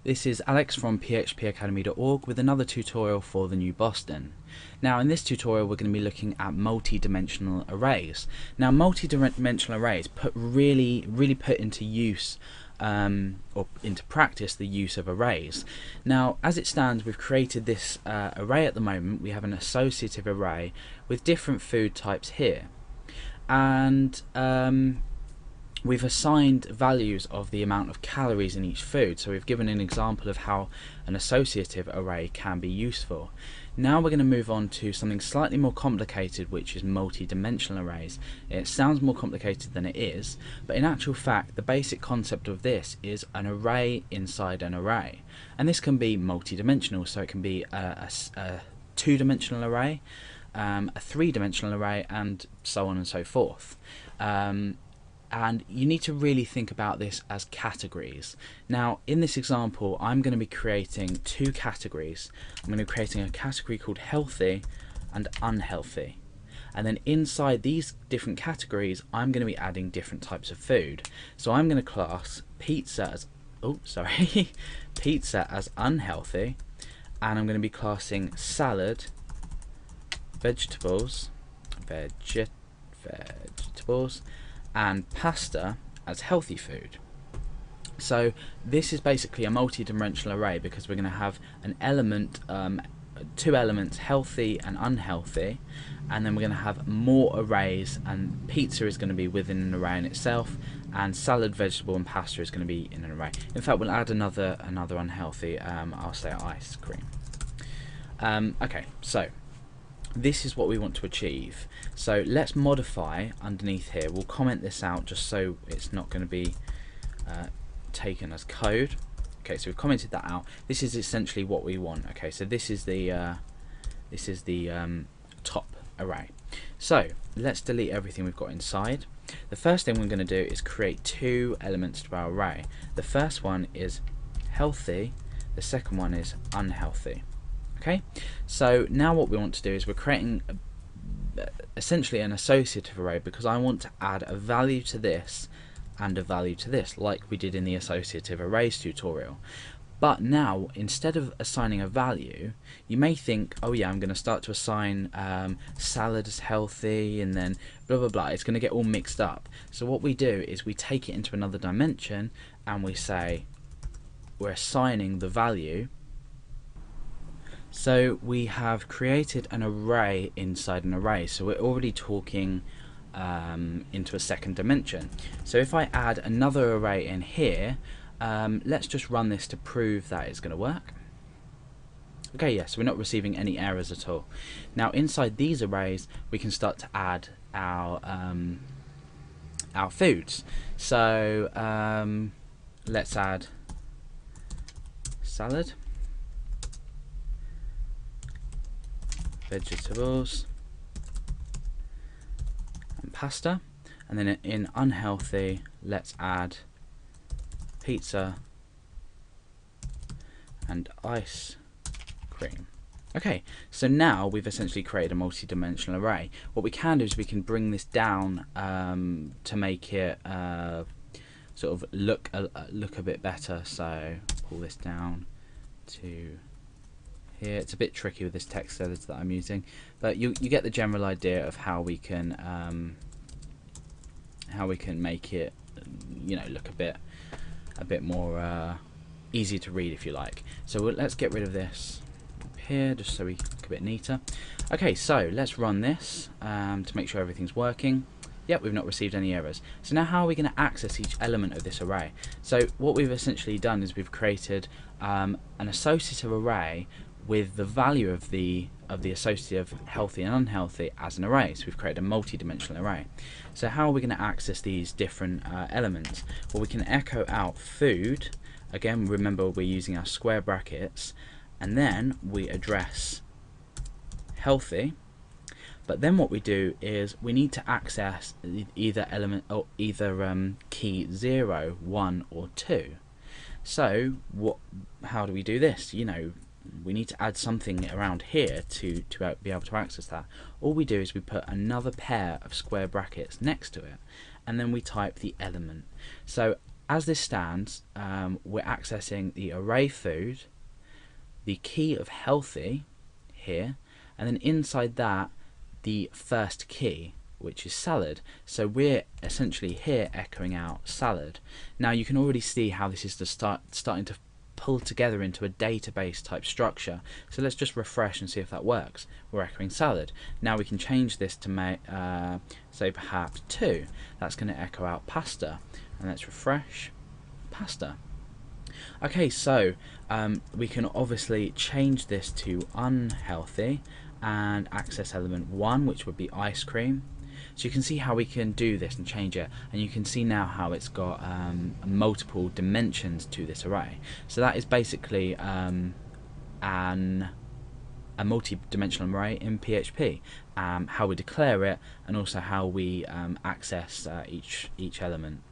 This is Alex from phpacademy.org with another tutorial for the new Boston. Now in this tutorial we're going to be looking at multi-dimensional arrays. Now multi-dimensional arrays really put into use or into practice the use of arrays. Now as it stands, we've created this array at the moment. We have an associative array with different food types here, and we've assigned values of the amount of calories in each food. So we've given an example of how an associative array can be useful. Now we're going to move on to something slightly more complicated, which is multi-dimensional arrays. It sounds more complicated than it is, but in actual fact the basic concept of this is an array inside an array. And this can be multi-dimensional, so it can be a two-dimensional array, a three-dimensional array, and so on and so forth. And you need to really think about this as categories. Now in this example I'm going to be creating two categories. I'm going to be creating a category called healthy and unhealthy, and then inside these different categories I'm going to be adding different types of food. So I'm going to class pizza as pizza as unhealthy, and I'm going to be classing salad, vegetables and pasta as healthy food. So this is basically a multi-dimensional array because we're going to have an element, two elements, healthy and unhealthy, and then we're going to have more arrays, and pizza is going to be within an array in itself, and salad, vegetable and pasta is going to be in an array. In fact, we'll add another unhealthy, I'll say ice cream. Okay, so this is what we want to achieve. So let's modify underneath here. We'll comment this out just so it's not going to be taken as code. Okay, so we've commented that out. This is essentially what we want. Okay, so this is the top array. So let's delete everything we've got inside. The first thing we're going to do is create two elements to our array. The first one is healthy, the second one is unhealthy. Okay, so now what we want to do is we're creating essentially an associative array, because I want to add a value to this and a value to this, like we did in the associative arrays tutorial. But now instead of assigning a value, you may think, oh yeah, I'm going to start to assign salad as healthy and then blah blah blah. It's going to get all mixed up. So what we do is we take it into another dimension and we say we're assigning the value. So we have created an array inside an array, so we're already talking into a second dimension. So if I add another array in here, let's just run this to prove that it's going to work. Okay, yes, we're not receiving any errors at all. Now inside these arrays we can start to add our foods. So let's add salad, vegetables and pasta, and then in unhealthy let's add pizza and ice cream. Okay, so now we've essentially created a multi-dimensional array. What we can do is we can bring this down to make it sort of look a bit better. So pull this down to here. It's a bit tricky with this text editor that I'm using, but you get the general idea of how we can make it, you know, look a bit more easy to read, if you like. So let's get rid of this up here just so we look a bit neater. Okay, so let's run this to make sure everything's working. Yep, we've not received any errors. So now how are we going to access each element of this array? So what we've essentially done is we've created an associative array with the value of the associative healthy and unhealthy as an array. So we've created a multi-dimensional array. So how are we going to access these different elements? Well, we can echo out food. Again, remember we're using our square brackets, and then we address healthy. But then what we do is we need to access either element or either key 0, 1 or 2. So how do we do this? You know, we need to add something around here to be able to access that. All we do is we put another pair of square brackets next to it, and then we type the element. So as this stands, we're accessing the array food, the key of healthy here, and then inside that the first key, which is salad. So we're essentially here echoing out salad. Now you can already see how this is starting to pull together into a database type structure. So let's just refresh and see if that works. We're echoing salad. Now we can change this to say perhaps 2. That's going to echo out pasta. And let's refresh, pasta. Okay, so we can obviously change this to unhealthy and access element 1, which would be ice cream. So you can see how we can do this and change it, and you can see now how it's got multiple dimensions to this array. So that is basically a multi-dimensional array in PHP. How we declare it, and also how we access each element.